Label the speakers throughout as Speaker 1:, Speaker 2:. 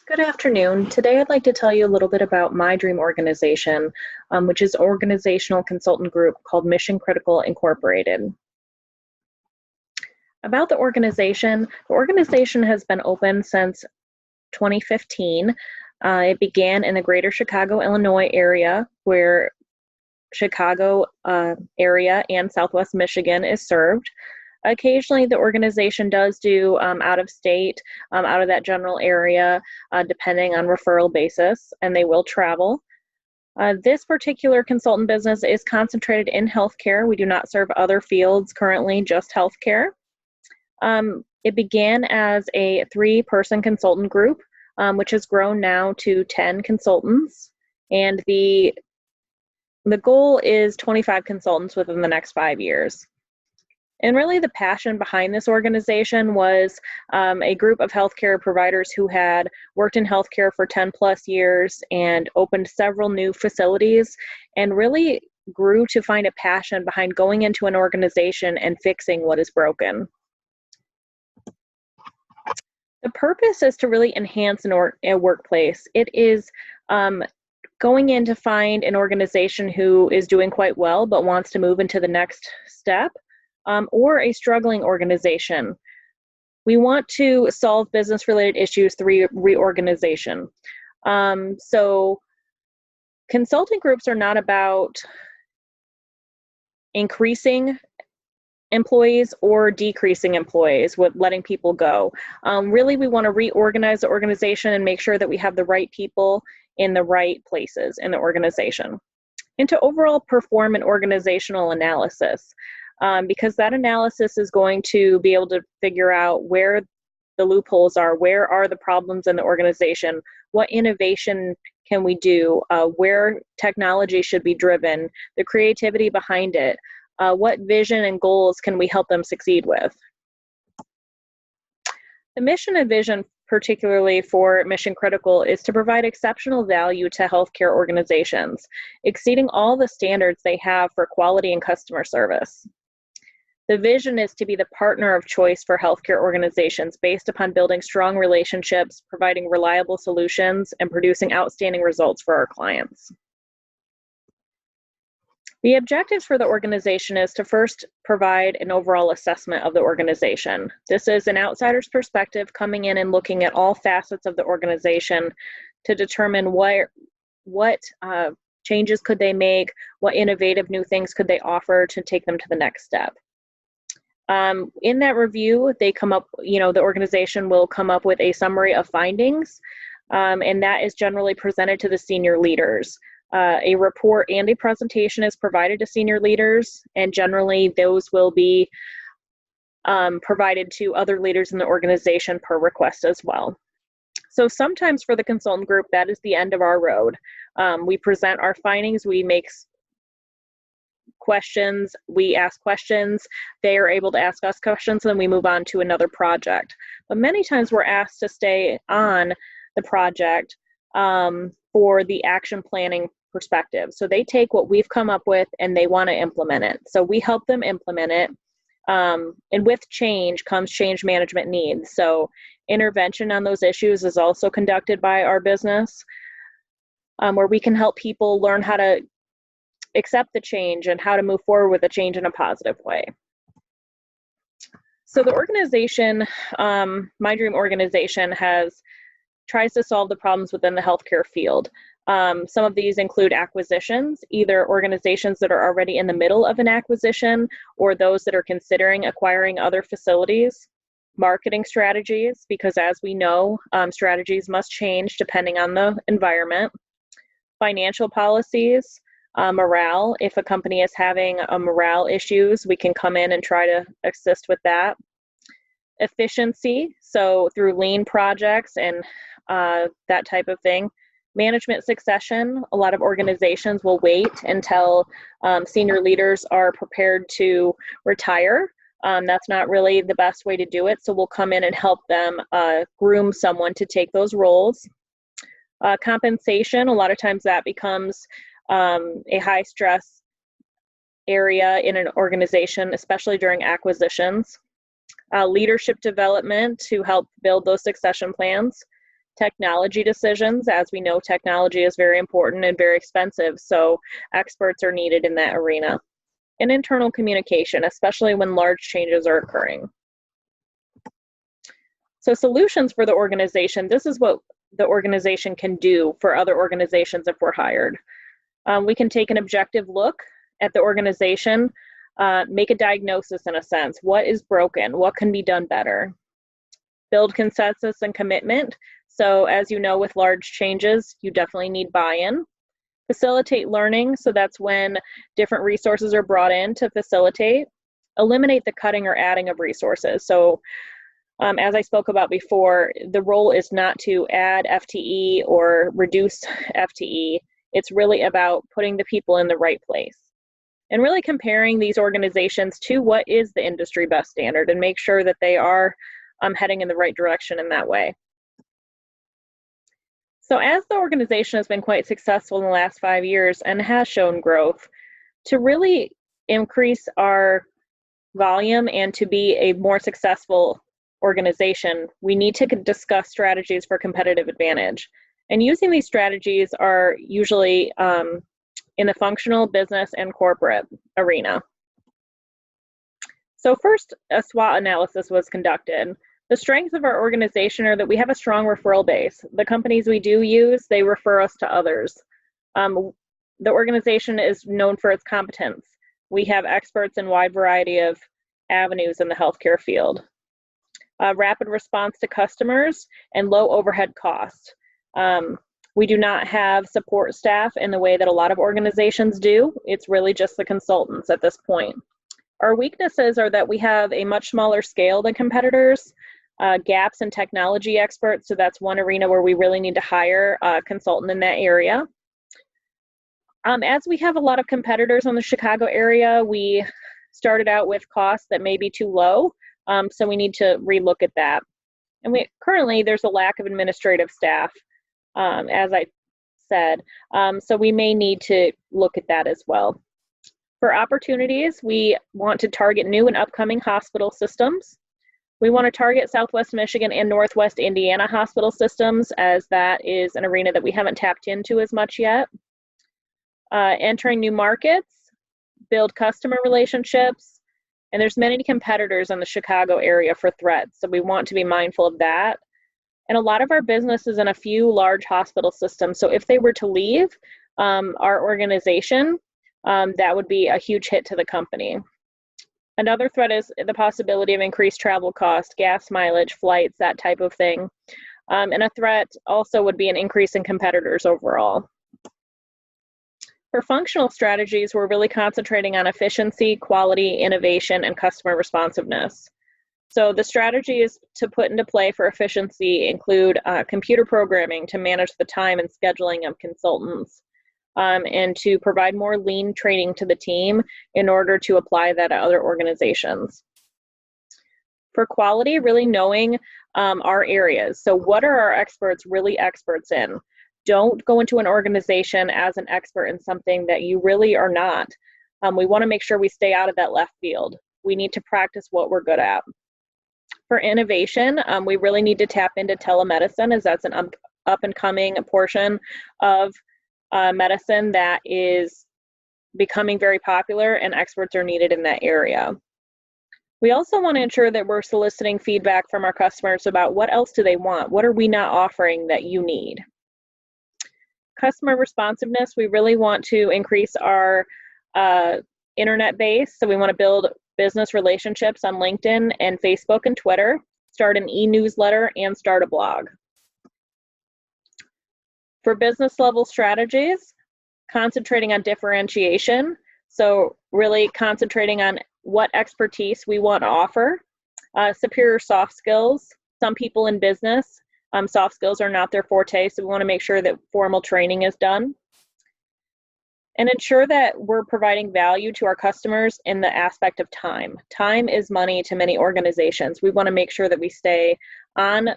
Speaker 1: Good afternoon. Today I'd like to tell you a little bit about my dream organization, which is an organizational consultant group called Mission Critical Incorporated. About the organization has been open since 2015. It began in the greater Chicago, Illinois area, where Chicago area and Southwest Michigan is served. Occasionally, the organization does do out of state, out of that general area, depending on referral basis, and they will travel. This particular consultant business is concentrated in healthcare. We do not serve other fields currently, just healthcare. It began as a 3-person consultant group, which has grown now to 10 consultants, and the goal is 25 consultants within the next 5 years. And really the passion behind this organization was a group of healthcare providers who had worked in healthcare for 10 plus years and opened several new facilities and really grew to find a passion behind going into an organization and fixing what is broken. The purpose is to really enhance a workplace. It is going in to find an organization who is doing quite well but wants to move into the next step. Or a struggling organization. We want to solve business-related issues through reorganization. So consulting groups are not about increasing employees or decreasing employees with letting people go. Really, we want to reorganize the organization and make sure that we have the right people in the right places in the organization. And to overall perform an organizational analysis. Because that analysis is going to be able to figure out where the loopholes are, where are the problems in the organization, what innovation can we do, where technology should be driven, the creativity behind it, what vision and goals can we help them succeed with. The mission and vision, particularly for Mission Critical, is to provide exceptional value to healthcare organizations, exceeding all the standards they have for quality and customer service. The vision is to be the partner of choice for healthcare organizations based upon building strong relationships, providing reliable solutions, and producing outstanding results for our clients. The objectives for the organization is to first provide an overall assessment of the organization. This is an outsider's perspective coming in and looking at all facets of the organization to determine what changes could they make, what innovative new things could they offer to take them to the next step. In that review, they come up, the organization will come up with a summary of findings, and that is generally presented to the senior leaders. A report and a presentation is provided to senior leaders, and generally those will be provided to other leaders in the organization per request as well. So sometimes for the consultant group, that is the end of our road. We present our findings, we make questions, we ask questions, they are able to ask us questions, and then we move on to another project. But many times we're asked to stay on the project for the action planning perspective. So they take what we've come up with and they want to implement it. So we help them implement it. And with change comes change management needs. So intervention on those issues is also conducted by our business, where we can help people learn how to accept the change and how to move forward with the change in a positive way. So the organization, my dream organization, tries to solve the problems within the healthcare field. Some of these include acquisitions, either organizations that are already in the middle of an acquisition or those that are considering acquiring other facilities, marketing strategies, because as we know, strategies must change depending on the environment, financial policies, morale. If a company is having morale issues, we can come in and try to assist with that. Efficiency, so through lean projects and that type of thing. Management succession, a lot of organizations will wait until senior leaders are prepared to retire. That's not really the best way to do it, so we'll come in and help them groom someone to take those roles. Compensation, a lot of times that becomes a high stress area in an organization, especially during acquisitions. Leadership development to help build those succession plans. Technology decisions, as we know, technology is very important and very expensive, so experts are needed in that arena. And internal communication, especially when large changes are occurring. So solutions for the organization, this is what the organization can do for other organizations if we're hired. We can take an objective look at the organization, make a diagnosis in a sense. What is broken? What can be done better? Build consensus and commitment. So as you know, with large changes, you definitely need buy-in. Facilitate learning. So that's when different resources are brought in to facilitate. Eliminate the cutting or adding of resources. So as I spoke about before, the role is not to add FTE or reduce FTE. It's really about putting the people in the right place. And really comparing these organizations to what is the industry best standard and make sure that they are heading in the right direction in that way. So as the organization has been quite successful in the last 5 years and has shown growth, to really increase our volume and to be a more successful organization, we need to discuss strategies for competitive advantage. And using these strategies are usually in the functional, business, and corporate arena. So first, a SWOT analysis was conducted. The strengths of our organization are that we have a strong referral base. The companies we do use, they refer us to others. The organization is known for its competence. We have experts in a wide variety of avenues in the healthcare field. Rapid response to customers and low overhead cost. We do not have support staff in the way that a lot of organizations do. It's really just the consultants at this point. Our weaknesses are that we have a much smaller scale than competitors, gaps in technology experts, so that's one arena where we really need to hire a consultant in that area. As we have a lot of competitors in the Chicago area, we started out with costs that may be too low, so we need to relook at that. And currently there's a lack of administrative staff, as I said, so we may need to look at that as well. For opportunities, we want to target new and upcoming hospital systems. We want to target Southwest Michigan and Northwest Indiana hospital systems, as that is an arena that we haven't tapped into as much yet. Entering new markets, build customer relationships, and there's many competitors in the Chicago area for threats, so we want to be mindful of that. And a lot of our business is in a few large hospital systems, so if they were to leave our organization, that would be a huge hit to the company. Another threat is the possibility of increased travel costs, gas mileage, flights, that type of thing. And a threat also would be an increase in competitors overall. For functional strategies, we're really concentrating on efficiency, quality, innovation, and customer responsiveness. So the strategies to put into play for efficiency include computer programming to manage the time and scheduling of consultants, and to provide more lean training to the team in order to apply that at other organizations. For quality, really knowing our areas. So what are our experts really experts in? Don't go into an organization as an expert in something that you really are not. We want to make sure we stay out of that left field. We need to practice what we're good at. For innovation, we really need to tap into telemedicine, as that's an up and coming portion of medicine that is becoming very popular, and experts are needed in that area. We also want to ensure that we're soliciting feedback from our customers about what else do they want? What are we not offering that you need? Customer responsiveness, we really want to increase our internet base. So we want to build business relationships on LinkedIn and Facebook and Twitter, start an e-newsletter, and start a blog. For business level strategies, concentrating on differentiation. So really concentrating on what expertise we want to offer. Superior soft skills. Some people in business, soft skills are not their forte, so we want to make sure that formal training is done. And ensure that we're providing value to our customers in the aspect of time. Time is money to many organizations. We want to make sure that we stay on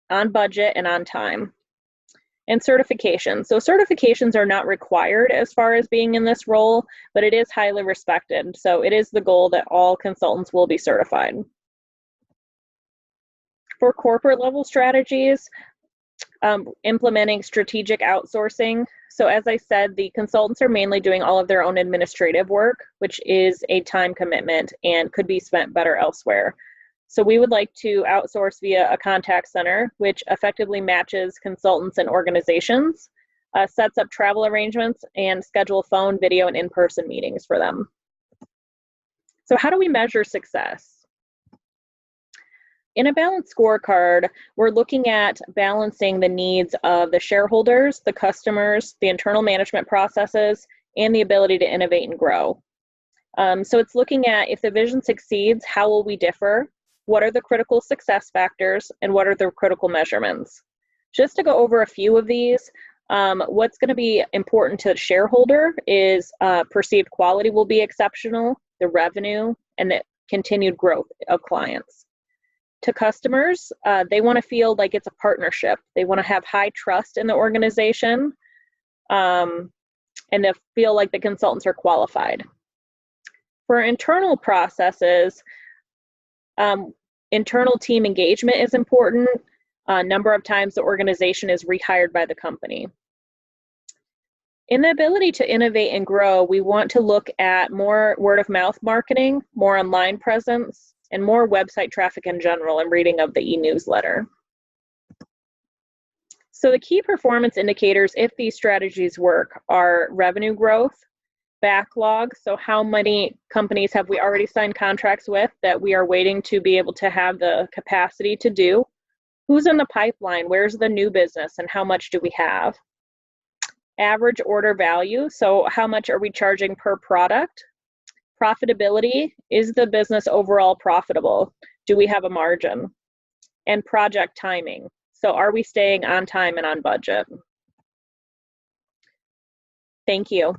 Speaker 1: budget and on time. And certifications. So certifications are not required as far as being in this role, but it is highly respected. So it is the goal that all consultants will be certified. For corporate level strategies, implementing strategic outsourcing. So as I said, the consultants are mainly doing all of their own administrative work, which is a time commitment and could be spent better elsewhere. So we would like to outsource via a contact center, which effectively matches consultants and organizations, sets up travel arrangements, and schedule phone, video, and in-person meetings for them. So how do we measure success? In a balanced scorecard, we're looking at balancing the needs of the shareholders, the customers, the internal management processes, and the ability to innovate and grow. So it's looking at, if the vision succeeds, how will we differ? What are the critical success factors, and what are the critical measurements? Just to go over a few of these, what's going to be important to the shareholder is perceived quality will be exceptional, the revenue, and the continued growth of clients. To customers, they want to feel like it's a partnership. They want to have high trust in the organization, and they feel like the consultants are qualified. For internal processes, internal team engagement is important. Number of times the organization is rehired by the company. In the ability to innovate and grow, we want to look at more word-of-mouth marketing, more online presence, and more website traffic in general, and reading of the e-newsletter. So the key performance indicators, if these strategies work, are revenue growth, backlog, so how many companies have we already signed contracts with that we are waiting to be able to have the capacity to do, who's in the pipeline, where's the new business, and how much do we have? Average order value, so how much are we charging per product? Profitability, is the business overall profitable? Do we have a margin? And project timing, so are we staying on time and on budget? Thank you.